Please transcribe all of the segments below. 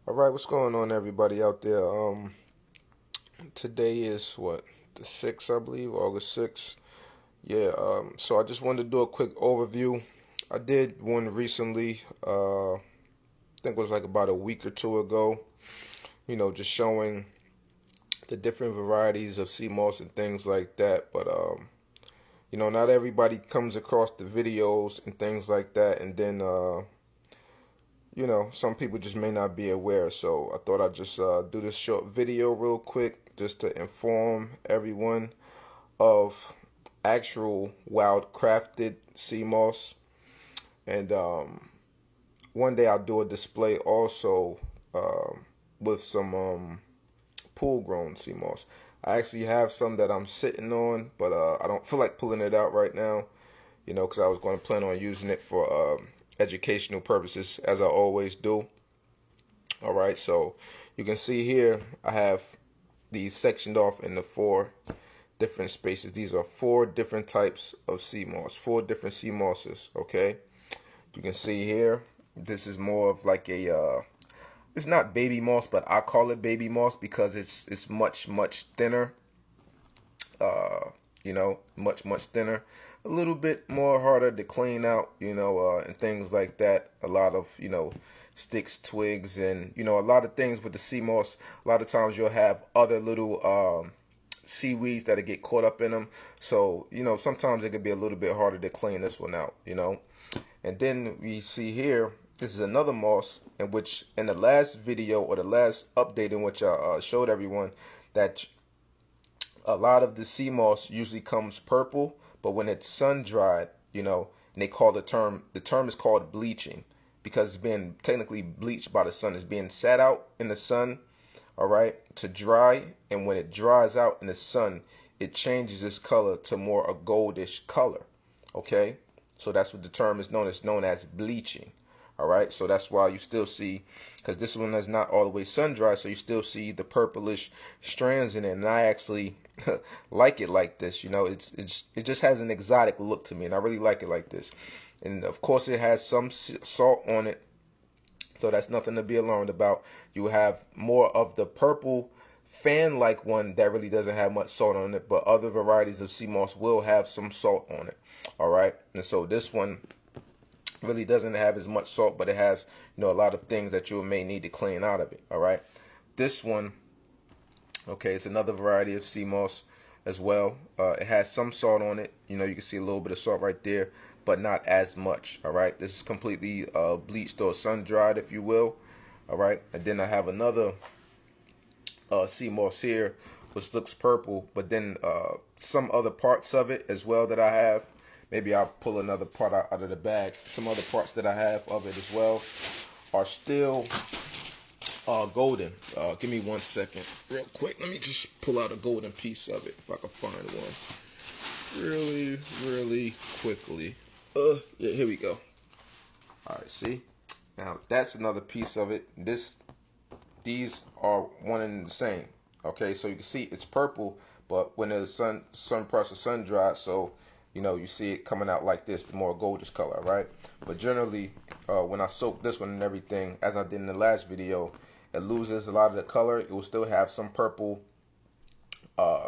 All right, what's going on, everybody out there? Today is what, the 6th, I believe, August 6th. Yeah. So I just wanted to do a quick overview. I did one recently. I think it was like about a week or two ago. Just showing the different varieties of sea moss and things like that. But not everybody comes across the videos and things like that, and then some people just may not be aware. So I thought I'd just do this short video real quick just to inform everyone of actual wild crafted sea moss. And one day I'll do a display also with some pool grown sea moss. I actually have some that I'm sitting on, but I don't feel like pulling it out right now, because I was going to plan on using it for educational purposes, as I always do. All right, so you can see here I have these sectioned off into 4 different spaces. These are 4 different types of sea moss, 4 different sea mosses. Okay, you can see here this is more of like a it's not baby moss, but I call it baby moss because it's much thinner. Much thinner, a little bit more harder to clean out, and things like that. A lot of, sticks, twigs, and, a lot of things with the sea moss. A lot of times you'll have other little seaweeds that'll get caught up in them. So, sometimes it could be a little bit harder to clean this one out, And then we see here, this is another moss in which in the last video or the last update in which I showed everyone that a lot of the sea moss usually comes purple, but when it's sun dried, and they call the term is called bleaching because it's being technically bleached by the sun. It's being sat out in the sun, all right, to dry, and when it dries out in the sun, it changes its color to more a goldish color. Okay, so that's what the term is known as bleaching. All right, so that's why you still see, because this one is not all the way sun dried, so you still see the purplish strands in it. And I actually like it like this. It just has an exotic look to me, and I really like it like this. And of course, it has some salt on it, so that's nothing to be alarmed about. You have more of the purple fan-like one that really doesn't have much salt on it, but other varieties of sea moss will have some salt on it. All right, and so this one really doesn't have as much salt, but it has, a lot of things that you may need to clean out of it. All right, this one, okay, it's another variety of sea moss as well. It has some salt on it. You can see a little bit of salt right there, but not as much. All right, this is completely bleached or sun dried, if you will. All right, and then I have another sea moss here, which looks purple, but then some other parts of it as well that I have. Maybe I'll pull another part out of the bag. Some other parts that I have of it as well are still golden. Give me 1 second real quick. Let me just pull out a golden piece of it if I can find one really quickly. Yeah, here we go. All right, see? Now that's another piece of it. These are one and the same. Okay, so you can see it's purple, but when the sun parts are sun dried, so you see it coming out like this, the more goldish color, right? But generally, when I soak this one and everything, as I did in the last video, it loses a lot of the color. It will still have some purple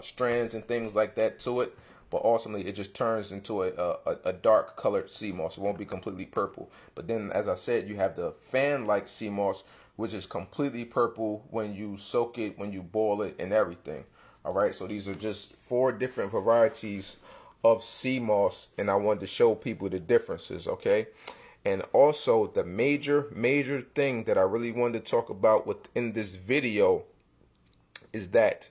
strands and things like that to it, but ultimately it just turns into a dark colored sea moss. It won't be completely purple. But then, as I said, you have the fan-like sea moss, which is completely purple when you soak it, when you boil it, and everything. All right, so these are just 4 different varieties of sea moss, and I wanted to show people the differences. Okay, and also the major thing that I really wanted to talk about within this video is that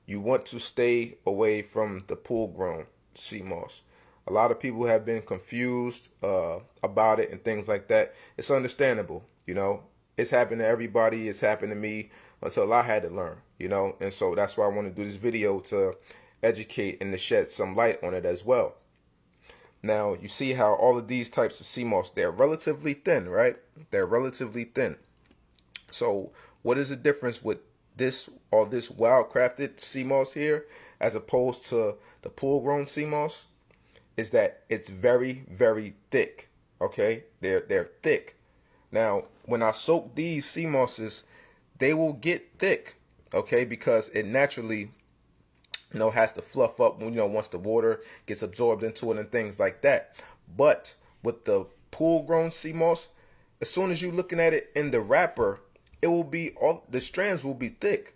you want to stay away from the pool grown sea moss. A lot of people have been confused about it and things like that. It's understandable, it's happened to everybody. It's happened to me until I had to learn, and so that's why I want to do this video, to educate and to shed some light on it as well. Now, you see how all of these types of sea moss, they're relatively thin, right? They're relatively thin. So what is the difference with this wild crafted sea moss here as opposed to the pool grown sea moss? Is that it's very thick. Okay, they're thick. Now, when I soak these sea mosses, they will get thick, okay, because it naturally, has to fluff up when, once the water gets absorbed into it and things like that. But with the pool grown sea moss, as soon as you're looking at it in the wrapper, it will be all the strands will be thick.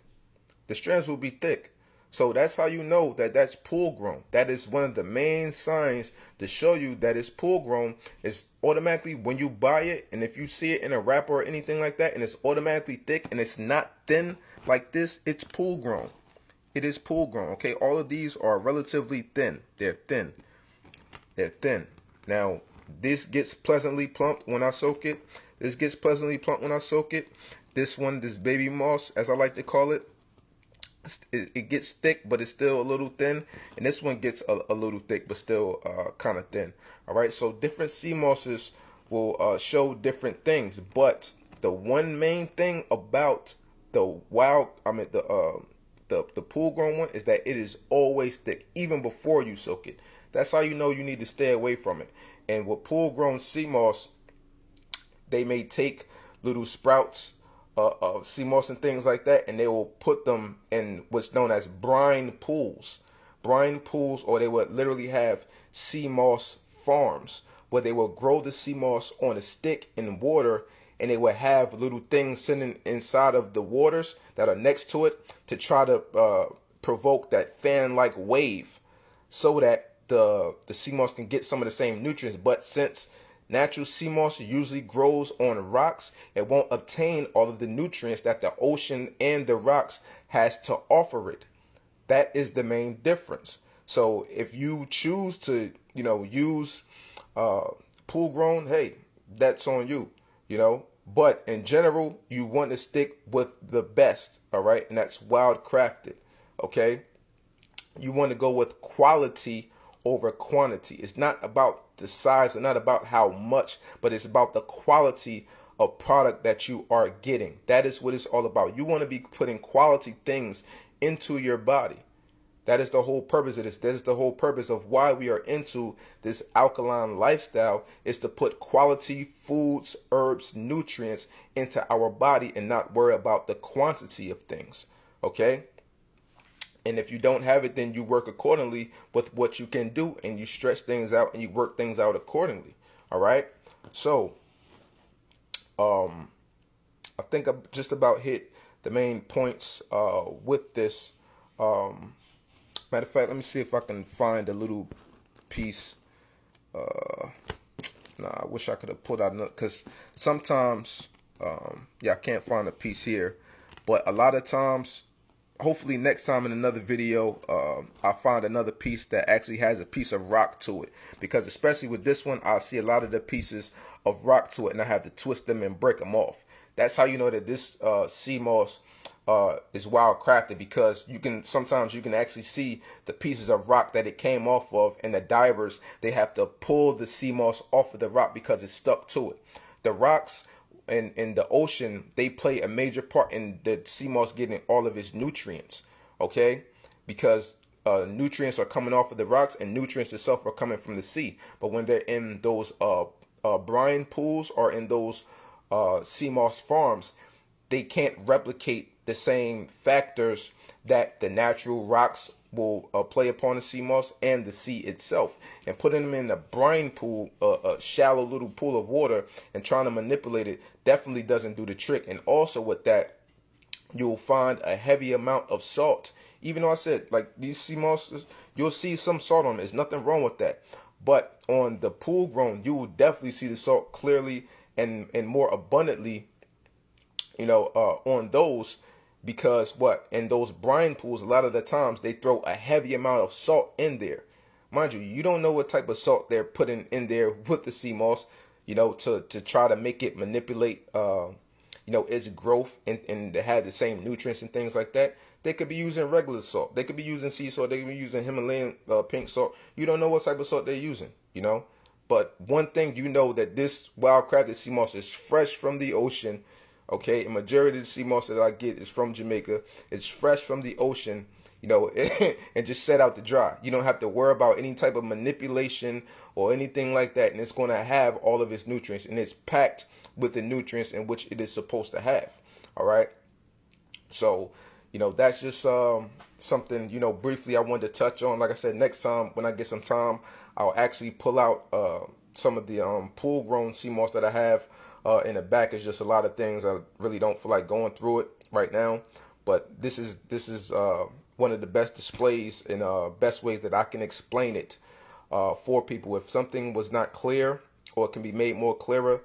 The strands will be thick. So that's how you know that that's pool grown. That is one of the main signs to show you that it's pool grown. Is automatically when you buy it, and if you see it in a wrapper or anything like that, and it's automatically thick and it's not thin like this, it's pool grown. It is pool grown. Okay, all of these are relatively thin. They're thin. They're thin. Now, this gets pleasantly plump when I soak it. This gets pleasantly plump when I soak it. This one, this baby moss, as I like to call it, it gets thick, but it's still a little thin. And this one gets a little thick, but still kind of thin. All right, so different sea mosses will show different things. But the one main thing about the the pool grown one is that it is always thick, even before you soak it. That's how you know you need to stay away from it. And with pool grown sea moss, they may take little sprouts of sea moss and things like that, and they will put them in what's known as brine pools. Brine pools, or they would literally have sea moss farms where they will grow the sea moss on a stick in water, and they would have little things sitting inside of the waters that are next to it to try to provoke that fan-like wave so that the sea moss can get some of the same nutrients. But since natural sea moss usually grows on rocks, it won't obtain all of the nutrients that the ocean and the rocks has to offer it. That is the main difference. So if you choose to, use pool grown, hey, that's on you, But in general, you want to stick with the best, all right? And that's wild crafted, okay? You want to go with quality over quantity. It's not about the size and not about how much, but it's about the quality of product that you are getting. That is what it's all about. You want to be putting quality things into your body. That is the whole purpose of this. That is the whole purpose of why we are into this alkaline lifestyle, is to put quality foods, herbs, nutrients into our body and not worry about the quantity of things. Okay? And if you don't have it, then you work accordingly with what you can do, and you stretch things out and you work things out accordingly. All right. So, I think I've just about hit the main points with this. Matter of fact, let me see if I can find a little piece. I wish I could have pulled out another, because sometimes, I can't find a piece here. But a lot of times, hopefully next time in another video, I'll find another piece that actually has a piece of rock to it. Because especially with this one, I see a lot of the pieces of rock to it, and I have to twist them and break them off. That's how you know that this sea moss is wild crafted, because sometimes you can actually see the pieces of rock that it came off of, and the divers, they have to pull the sea moss off of the rock because it's stuck to it. The rocks in the ocean, they play a major part in the sea moss getting all of its nutrients, okay? Because nutrients are coming off of the rocks, and nutrients itself are coming from the sea. But when they're in those brine pools or in those sea moss farms, they can't replicate the same factors that the natural rocks will play upon the sea moss and the sea itself. And putting them in a brine pool, a shallow little pool of water, and trying to manipulate it definitely doesn't do the trick. And also with that, you'll find a heavy amount of salt. Even though I said, like, these sea mosses, you'll see some salt on them. There's nothing wrong with that. But on the pool grown, you will definitely see the salt clearly and more abundantly, on those. Because in those brine pools, a lot of the times they throw a heavy amount of salt in there. Mind you, you don't know what type of salt they're putting in there with the sea moss, to try to make it manipulate, its growth and to have the same nutrients and things like that. They could be using regular salt. They could be using sea salt. They could be using Himalayan pink salt. You don't know what type of salt they're using, But one thing that this wild-crafted sea moss is fresh from the ocean. Okay, a majority of the sea moss that I get is from Jamaica. It's fresh from the ocean, and just set out to dry. You don't have to worry about any type of manipulation or anything like that. And it's going to have all of its nutrients, and it's packed with the nutrients in which it is supposed to have. All right. So, that's just something, briefly I wanted to touch on. Like I said, next time when I get some time, I'll actually pull out some of the pool grown sea moss that I have in the back. It's just a lot of things. I really don't feel like going through it right now. But this is one of the best displays and best ways that I can explain it for people. If something was not clear or can be made more clearer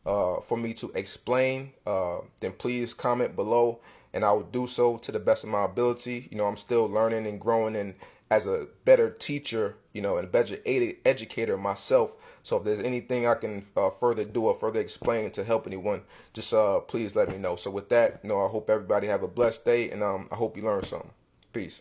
for me to explain, then please comment below, and I will do so to the best of my ability. I'm still learning and growing, and as a better teacher, and a better educator myself. So if there's anything I can further do or further explain to help anyone, just please let me know. So with that, I hope everybody have a blessed day, and I hope you learn something. Peace.